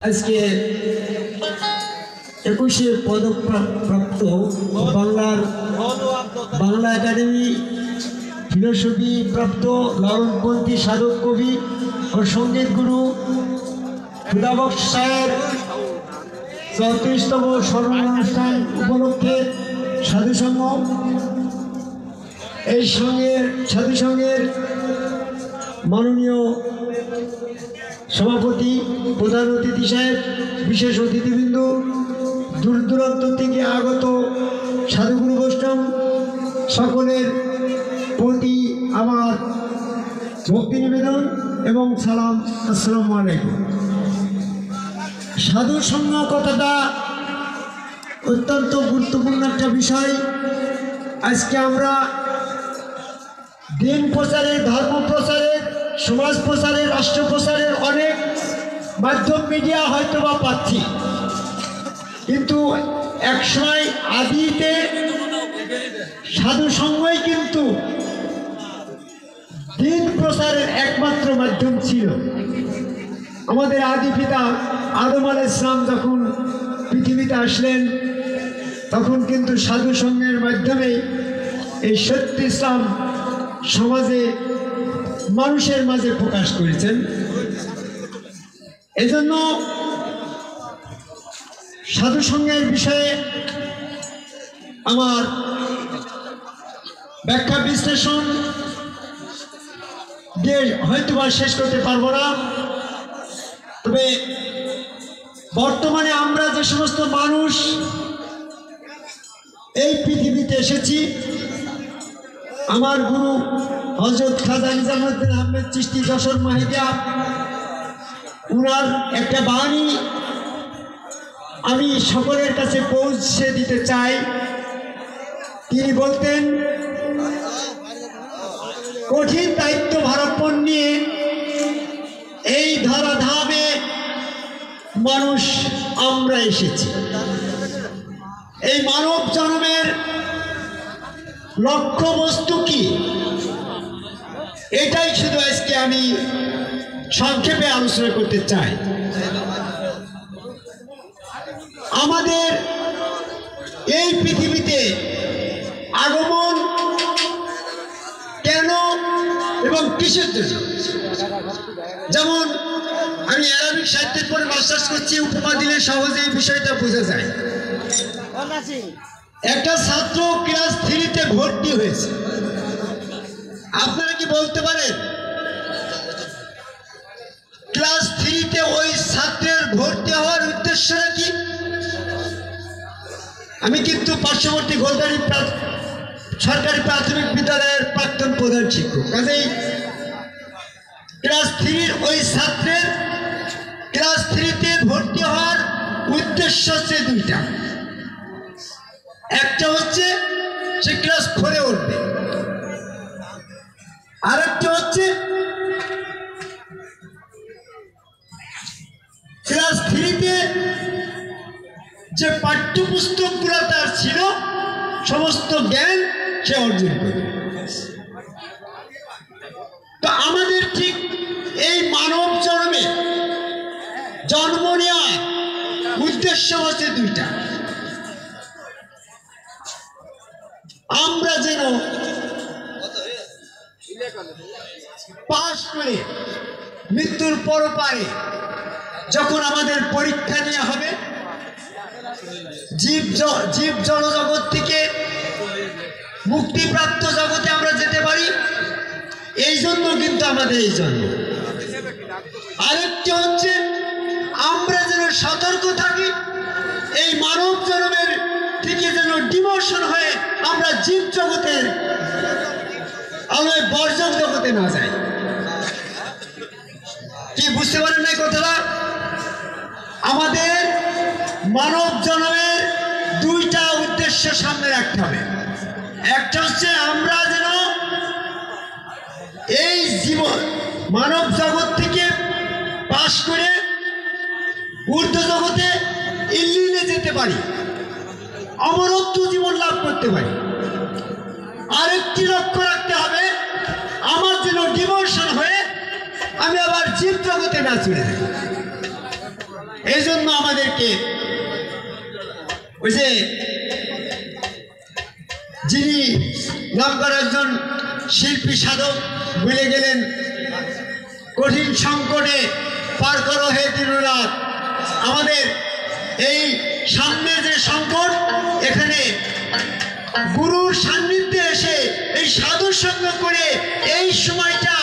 আজকে 21 পদকপ্রাপ্ত Bangla academy philosophy প্রাপ্ত লালনপন্থী সাধক কবি ও সঙ্গীত গুরু খুদাবক্স স্যার 34তম স্মরণানুষ্ঠান উপলক্ষে সাধুসংঘ এই সাধুসংঘের মাননীয় সভাপতি প্রধান অতিথি সাহেব, বিশেষ অতিথিবৃন্দ, দূর দূরান্ত থেকে আগত সাধুগুরু বৈষ্ণব সকলের প্রতি আমার ভক্তি নিবেদন এবং সালাম। আসসালামু আলাইকুম। সাধু সংঘ কথাটা অত্যন্ত গুরুত্বপূর্ণ একটা বিষয়। আজকে আমরা দিন প্রচারের, ধর্ম প্রচারের, সমাজ প্রচারের, রাষ্ট্র প্রচারের অনেক মাধ্যম মিডিয়া হয়তো বা পাচ্ছি, কিন্তু একসময় আদিতে সাধু সংঘই কিন্তু দিন প্রচারের একমাত্র মাধ্যম ছিল। আমাদের আদি পিতা আদম আলাইহিস সালাম যখন পৃথিবীতে আসলেন তখন কিন্তু সাধু সংঘের মাধ্যমে এই সত্য ইসলাম সমাজে মানুষের মাঝে প্রকাশ করেছেন। এজন্য সাধু সংঘের বিষয়ে আমার ব্যাখ্যা বিশ্লেষণ দিয়ে হয়তো বা শেষ করতে পারবো না। তবে বর্তমানে আমরা যে সমস্ত মানুষ এই পৃথিবীতে এসেছি, আমার গুরু হযরত খাজা নিজামুদ্দিন আহমেদ চিশতি যশোর মাহিদিয়া, উনার একটা বাণী আমি সকলের কাছে পৌঁছে দিতে চাই। তিনি বলতেন, কঠিন দায়িত্ব ভারাপণ নিয়ে এই ধরাধামে মানুষ আমরা এসেছি। এই মানব জন্মের লক্ষ্য বস্তু কি, এটাই শুধু আজকে আমি সংক্ষেপে আলোচনা করতে চাই। আমাদের এই পৃথিবীতে আগমন কেন এবং কিসের জন্য? যেমন আমি আরবিক সাহিত্যের পরে মাস্টার্স করছি, উপমা দিলে সহজে এই বিষয়টা বোঝা যায়। একটা ছাত্র ক্লাস 3-তে ভর্তি হয়েছে। আপনারা কি বলতে পারেন ক্লাস 3-তে ওই ছাত্রের ভর্তি হওয়ার উদ্দেশ্যটা কি? আমি কিন্তু পার্শ্ববর্তী গোলদারি সরকারি প্রাথমিক বিদ্যালয়ের প্রাক্তন প্রধান শিক্ষক। কাজেই ক্লাস 3-র ওই ছাত্রের ক্লাস 3-তে ভর্তি হওয়ার উদ্দেশ্য হচ্ছে দুইটা। একটা হচ্ছে সে ক্লাস 4-এ উঠবে, আর একটা হচ্ছে ক্লাস 3-তে যে পাঠ্যপুস্তকগুলো তার ছিল সমস্ত জ্ঞান সে অর্জন করবে। তো আমাদের ঠিক এই মানব জন্মে জন্ম নেওয়ার উদ্দেশ্য হচ্ছে দুইটা। আমরা যেন পাশ করে মৃত্যুর পরপারে যখন আমাদের পরীক্ষা নেওয়া হবে, জীব জড়জগৎ থেকে মুক্তিপ্রাপ্ত জগতে আমরা যেতে পারি। এই জন্য কিন্তু আমাদের এই জন্ম। আরেকটি হচ্ছে আমরা যেন সতর্ক থাকি, এই মানব জন্মের থেকে যেন ডিমোশন হয়ে আমরা জীব জগতের আমরা বর্জক জগতে না যাই। কি বুঝতে পারেন না কথাটা? আমাদের মানব জন্মের দুইটা উদ্দেশ্য সামনে রাখতে হবে। একটা হচ্ছে আমরা যেন এই জীবন মানব জগৎ থেকে পাশ করে ঊর্ধ্ব জগতে ইল্লিনে যেতে পারি, অমরত্ব জীবন লাভ করতে পারি। আরেকটি লক্ষ্য রাখতে হবে, আমার যেন ডিমোশন হয়ে আমি আবার জীব জগতে না চলে যাই। এই জন্য আমাদেরকে ওই যে যিনি নাম করা একজন শিল্পী সাধক ভুলে গেলেন, কঠিন সংকটে পার করো হে দিনরাত। আমাদের এই সামনে যে সংকট, এখানে গুরুর সান্নিধ্যে এসে এই সাধুর সঙ্গ করে এই সময়টা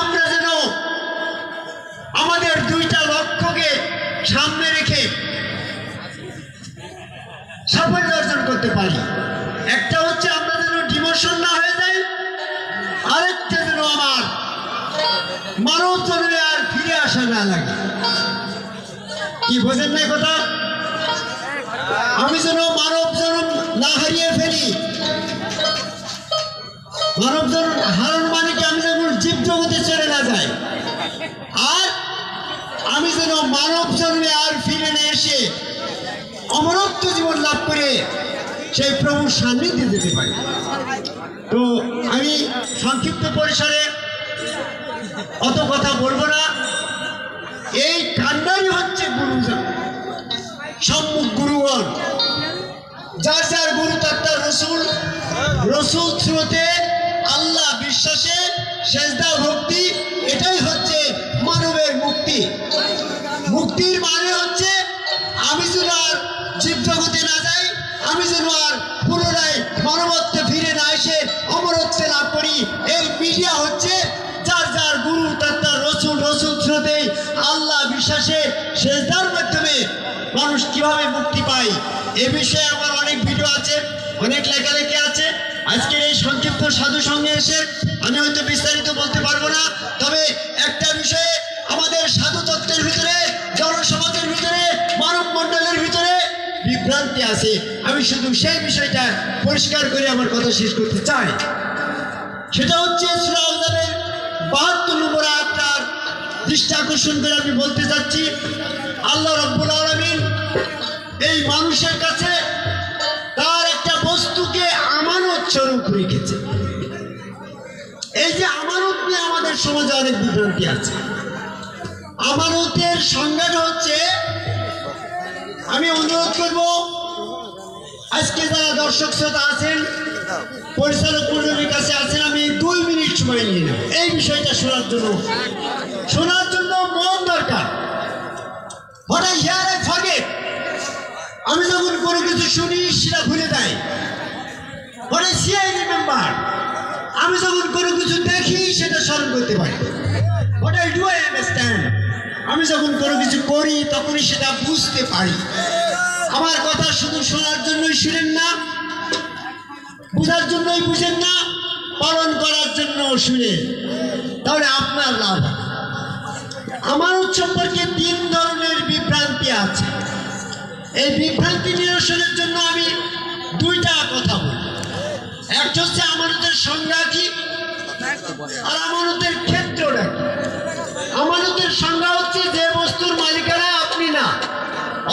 আমরা যেন আমাদের দুইটা লক্ষ্যকে সামনে রেখে সাফল্য অর্জন করতে পারি। একটা হচ্ছে আমরা যেন ডিমোশন না হয়ে যাই, আরেকটা যেন আমার মানব জন্মে আর ফিরে আসা না লাগে। কি বোঝেন না কথা? আমি যেন মানব জন্ম না হারিয়ে ফেলি। মানব জন্ম হারানো মানে কি আমি যেন জীব জগতে চলে না যাই, আর আমি যেন মানব জন্মে আর ফিরে না এসে অমরত্ব জীবন লাভ করে সেই প্রভুর সান্নিধ্যে যেতে পারি। তো আমি সংক্ষিপ্ত পরিসরে অত কথা বলবো না। এই কাণ্ডারই হচ্ছে গুরুজন, সম্মুখ গুরুগণ, যার যার গুরু তার তার রসুল, রসুল স্রোতে আল্লাহ বিশ্বাসে সেজদা ভক্তি, এটাই হচ্ছে মানবের মুক্তি। মুক্তির মানে হচ্ছে আমি যেন আর জীব জগতে না যাই, আমি যেন আর পুনরায় মানবত্বে ফিরে না এসে অমরত্বে লাভ করি। এই মিডিয়া হচ্ছে যার যার গুরু তার তার রসুল, রসুল স্রোতে আল্লাহ বিশ্বাসে সেজদার মাধ্যমে মানুষ কিভাবে মুক্তি পায়, এ বিষয়ে আমার অনেক ভিডিও আছে, অনেক লেখালেখি আছে। আজকের এই সংক্ষিপ্ত সাধু সঙ্গে এসে আমি হয়তো বিস্তারিত বলতে পারবো না, তবে একটা বিষয়ে আমাদের সাধু তত্ত্বের ভিতরে, জনসমাজের ভিতরে, মানব মণ্ডলের ভিতরে বিভ্রান্তি আছে। আমি শুধু সেই বিষয়টা পরিষ্কার করে আমার কথা শেষ করতে চাই। সেটা হচ্ছে সূরা আহজাবের ৭২ নম্বর আয়াতটার দৃষ্টি আকর্ষণ করে আমি বলতে চাচ্ছি, আল্লাহ রাব্বুল আলামিন এই মানুষের কাছে তার একটা বস্তুকে আমানত স্বরূপ রেখেছে। এই যে আমানত নিয়ে আমাদের সমাজে অনেক বিভ্রান্তি আছে। আমানতের সংজ্ঞাটা হচ্ছে, আমি অনুরোধ করব আজকে যারা দর্শক শ্রোতা আছেন, পরিচালক মণ্ডলীর কাছে আছেন, আমি 2 মিনিট সময় নিয়ে নেব এই বিষয়টা শোনার জন্য মন দরকার। What I hear I forget. আমি যখন কোনো কিছু শুনি সেটা ভুলে যাই। What I see I remember. আমি যখন কোনো কিছু দেখি সেটা স্মরণ করতে পারি। What I do I understand. আমি যখন কোনো কিছু করি তখনই সেটা বুঝতে পারি। আমার কথা শুধু শোনার জন্যই শুনেন না, বুঝার জন্যই বুঝেন না, পালন করার জন্য শুনেন, তাহলে আপনার লাভ। আমানত সম্পর্কে 3 ধরনের বিভ্রান্তি আছে। এই বিভ্রান্তি নিরসনের জন্য আমি 2টা কথা বলি। একটা হচ্ছে আমানতের সংজ্ঞা কি, আর আমানতের ক্ষেত্রটা কি। আমানতের সংজ্ঞা হচ্ছে যে বস্তুর মালিকানা আপনি না,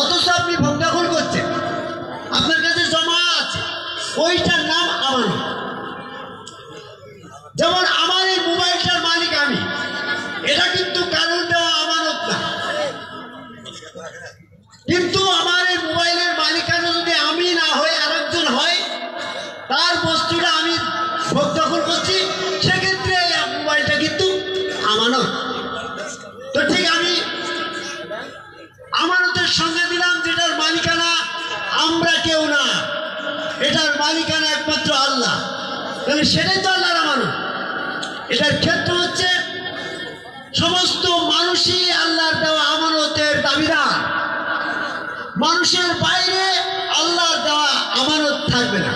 অথচ আপনি ভোগ দখল করছেন, আপনার কাছে জমা আছে, ওইটার নাম আমানত। যেমন আমার এই মোবাইলটার মালিক আমি, এটা কিন্তু কারণ দেওয়া আমানত না। কিন্তু আমার এই মোবাইলের মালিকানা যদি আমি না হই, আরেকজন হয়, তার বস্তুটা আমি ভোগ দখল করছি, সেক্ষেত্রে মোবাইলটা কিন্তু আমানত। তো ঠিক আমি আমানতের সঙ্গে দিলাম যেটার মালিকানা আমরা কেউ না, এটার মালিকানা একমাত্র আল্লাহ, তাহলে সেটাই তো আল্লাহর আমানত। এটার ক্ষেত্র হচ্ছে সমস্ত মানুষই আল্লাহর দেওয়া আমানতের দাবিদার। মানুষের বাইরে আল্লাহর দেওয়া আমানত থাকবে না।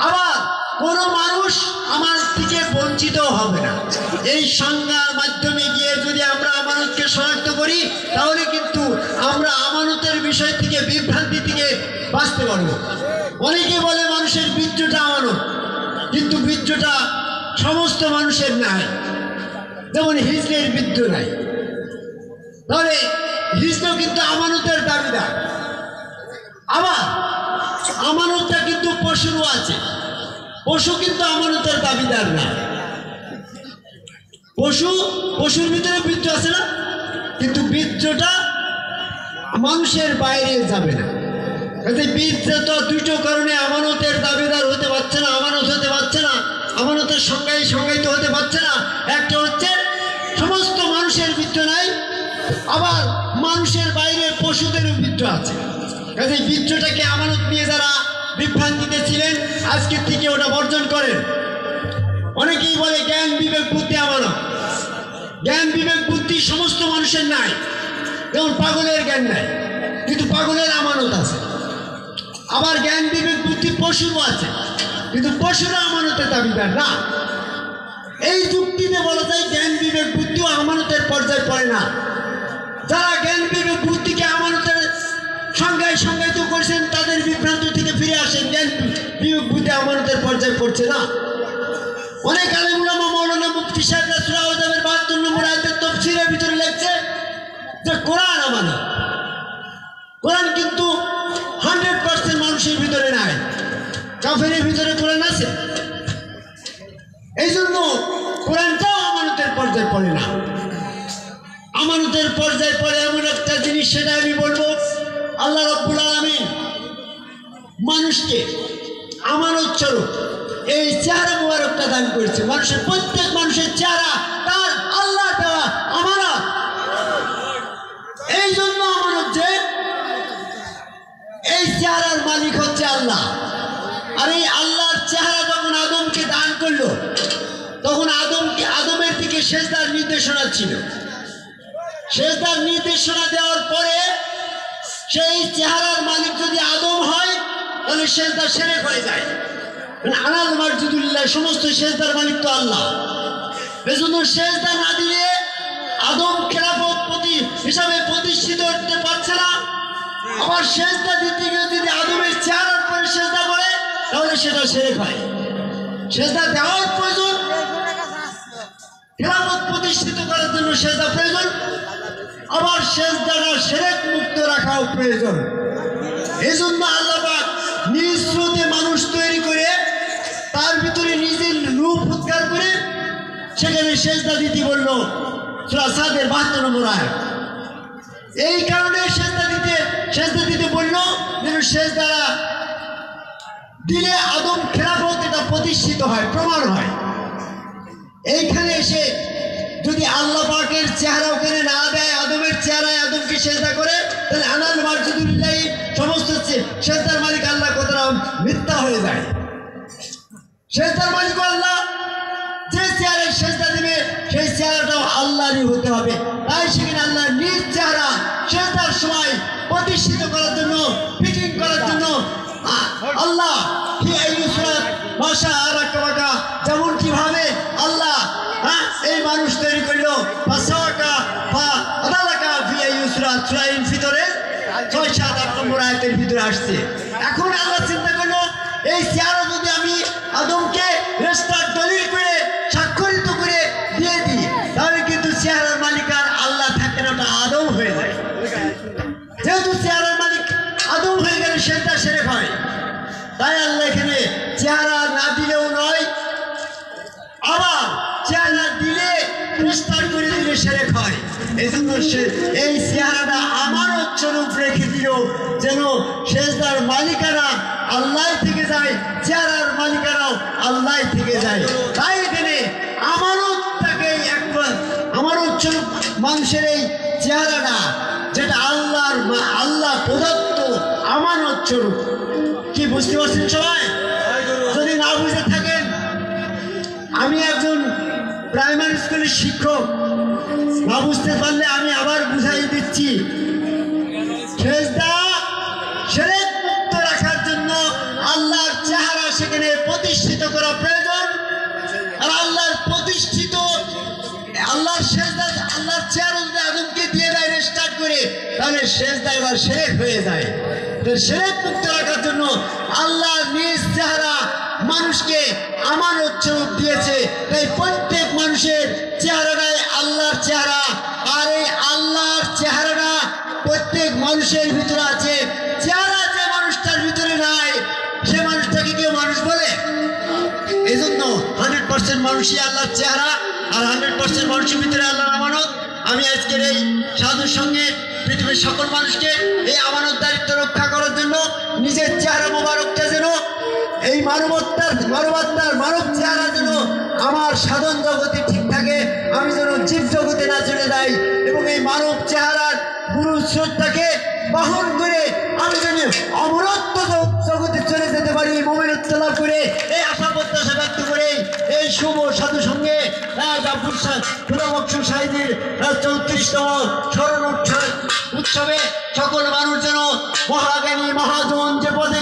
আবার কোনো মানুষ আমার থেকে বঞ্চিত হবে না। এই সংজ্ঞার মাধ্যমে গিয়ে যদি আমরা আমানতকে শনাক্ত করি, তাহলে কিন্তু আমরা আমানতের বিষয় থেকে, বিভ্রান্তি থেকে বাঁচতে পারবো। অনেকে বলে মানুষের বীর্যটা আমানত, কিন্তু বীর্যটা সমস্ত মানুষের নাই। যেমন হিজড়ের বীর্য নাই, তাহলে হিজড় কিন্তু আমানতের দাবিদার। আবার আমানতটা কিন্তু পশুরও আছে, পশু কিন্তু আমানতের দাবিদার না। পশুর ভিতরে বীর্য আছে না, কিন্তু বীর্যটা মানুষের বাইরে যাবে না। কাজে বিদ্যা দুটো কারণে আমানতের দাবিদার হতে পারছে না, আমানত হতে পারছে না, আমানতের সংজ্ঞায়িত হতে পারছে না। একটা হচ্ছে সমস্ত মানুষের বৃত্ত নাই, আবার মানুষের বাইরে পশুদেরও বৃত্ত আছে। কাজে বৃত্তটাকে আমানত নিয়ে যারা বিভ্রান্তিতে ছিলেন আজকের থেকে ওটা বর্জন করেন। অনেকেই বলে জ্ঞান বিবেক বুদ্ধি আমানত। জ্ঞান বিবেক বুদ্ধি সমস্ত মানুষের নাই, যেমন পাগলের জ্ঞান নাই, কিন্তু পাগলের আমানত আছে। আবার জ্ঞান বিবেক বুদ্ধি পশুরও আছে, কিন্তু পশুরা আমানতের দাবিদার না। এই যুক্তিতে বলা যায় জ্ঞান বিবেক বুদ্ধিও আমানতের পর্যায়ে পড়ে না। যারা জ্ঞান বিবেক বুদ্ধিকে আমানতের সংজ্ঞায়িত করছেন তাদের বিভ্রান্ত থেকে ফিরে আসেন। জ্ঞান বিবেক বুদ্ধি আমানতের পর্যায়ে পড়ছে না। অনেক আলেম উলামা মাওলানা মুফতি সাহেবরা সূরা আহজাবের ৭২ নম্বর আয়াতের তাফসীরের ভিতরে লিখছে যে কোরআন আমানত। কোরআন কিন্তু 100% মানুষের ভিতরে নাই, কাফেরের ভিতরে কোরআন আছে। এই জন্য কোরআনটাও আমানতের পর্যায়ে পড়ে না। আমানতের পর্যায়ে পড়ে এমন একটা জিনিস, সেটা আমি বলবো, আল্লাহ রাব্বুল আলামিন মানুষকে আমানত স্বরূপ এই চেহারা মুবারকটা দান করেছে। মানুষের প্রত্যেক মানুষের চেহারা তার আল্লাহ দেওয়া আমানত। এই জন্য আমানত যে এই চেহারার মালিক হচ্ছে আল্লাহ। আর এই আল্লাহর চেহারা যখন আদমকে দান করলো, তখন আদমের দিকে সেজদার নির্দেশনা ছিল। সেজদার নির্দেশনা দেওয়ার পরে সেই চেহারার মালিক যদি আদম হয় তাহলে সেজদা শিরক হয়ে যায়। আনাল মাসজুদুল্লাহ, সমস্ত সেজদার মালিক তো আল্লাহ। এজন্য সেজদা না দিলে আদম খেলাফত হিসাবে প্রতিষ্ঠিত করতে পারছে না। আবার সেজদা দিতে গিয়ে যদি আদমের চেহারার পরে সেজদা করে তাহলে সেটা শিরক হয়। সেজদা দেওয়ার প্রয়োজন, খেলাফত প্রতিষ্ঠিত করার জন্য সেজদা প্রয়োজন, আবার সেজদাটা শিরক মুক্ত রাখাও প্রয়োজন। এই জন্য আল্লাহ পাক নিজ স্রোতে মানুষ তৈরি করে তার ভিতরে নিজের রূপ উদ্ধার করে সেখানে সেজদা দিতে বলল সূরা সাদের ৭২ নম্বর আয়াত। এই কারণে সেজদা দিতে বলল, যেন সেজদা দিলে আদম খেলাফত এটা প্রতিষ্ঠিত হয়, প্রমাণ হয়। এইখানে এসে যদি আল্লাহ পাকের চেহারা ওখানে না দেয়, আদমের চেহারায় আদমকে সেজদা করে, তাহলে আনাল মাসজুদুল্লাহ, সমস্ত সেজদার মালিক আল্লাহ কথাটা মিথ্যা হয়ে যায়। সেজদার মালিক আল্লাহ, যে চেহারায় সেজদা দিবে সেই চেহারাটাও আল্লাহরই হতে হবে। তাই সেখানে আল্লাহ নিজ চেহারা সেজদার সময় প্রতিষ্ঠিত করার জন্য, ফিটিং করার জন্য আল্লাহ ভাষা যেমন কিভাবে আল্লাহ এই মানুষ তৈরি করলো, ভিতরে ৬-৭-৮ নম্বর আয়াতের ভিতরে আসছে। এখন আল্লাহ চিন্তা করলো এই চেহারা যদি আমি আদমকে রেজিস্টার দলিল করে স্বাক্ষরিত করে দিয়ে দিই, তাহলে কিন্তু চেহারার মালিক আর আল্লাহ থাকে না, ওটা আদম হয়ে যায়। যেহেতু চেহারার মালিক আদম হয়ে গেলে সেটা শিরক হয়। তাই আল্লাহ এখানে চেহারা না দিলেও নয়, আবার চেহারা দিলে রেজিস্টার করে দিলে শিরক হয়। এই জন্য এই চেহারাটা আমানত স্বরূপ রেখে দিল, যেন সেজদার মালিকারা আল্লাহ থেকে যায়, চেহারার মালিকারাও আল্লাহ থেকে যায়। তাই এখানে আমানতটাকে একবার আমানত স্বরূপ মানুষের এই চেহারাটা, যেটা আল্লাহ প্রদত্ত আমানত স্বরূপ। কি বুঝতে পারছেন সবাই? যদি না বুঝে থাকেন, আমি একজন প্রাইমারি স্কুলের শিক্ষক, না বুঝতে পারলে আমি আবার বুঝাই দিচ্ছি। সেজদা শিরক মুক্ত রাখার জন্য আল্লাহর চেহারা সেখানে প্রতিষ্ঠিত করা প্রয়োজন। আর আল্লাহর প্রতিষ্ঠিত আল্লাহর সেজদা, আল্লাহর চেহারা যদি আদমকে দিয়ে দেয় রেজিস্টার করে, তাহলে সেজদা এবার শিরক হয়ে যায়। শিরক মুক্ত রাখার জন্য আল্লাহ নিজ চেহারা মানুষকে আমানত স্বরূপ দিয়েছে। তাই প্রত্যেক মানুষের চেহারাটাই আল্লাহর চেহারা, আর এই আল্লাহর চেহারাটা প্রত্যেক মানুষের ভিতরে আছে। চেহারা যে মানুষটার ভিতরে নাই, সে মানুষটাকে কেউ মানুষ বলে? এই জন্য 100% মানুষই আল্লাহর চেহারা, আর 100% মানুষের ভিতরে আল্লাহর আমানত। আমি আজকের এই সাধুর সঙ্গে পৃথিবীর সকল মানুষকে এই আমানত দায়িত্ব রক্ষা করার জন্য নিজের চেহারা মোবারকটা যেন এই মানব চেহারা যেন আমার সাধন জগতে ঠিক থাকে, আমি যেন জীব জগতে না চলে যাই এবং এই মানব চেহারার গুরু স্রোতটাকে বহন করে আমি যেন অমরত্ব জগতে চলে যেতে পারি, মোমেনত্ব লাভ করে এই আশা প্রত্যাশা ব্যক্ত করে এই শুভ সাধু সঙ্গে সাহিত্যের 34তম স্মরণ উৎসবে সকল মানুষ যেন মহাজ্ঞানী মহাজন যে পদে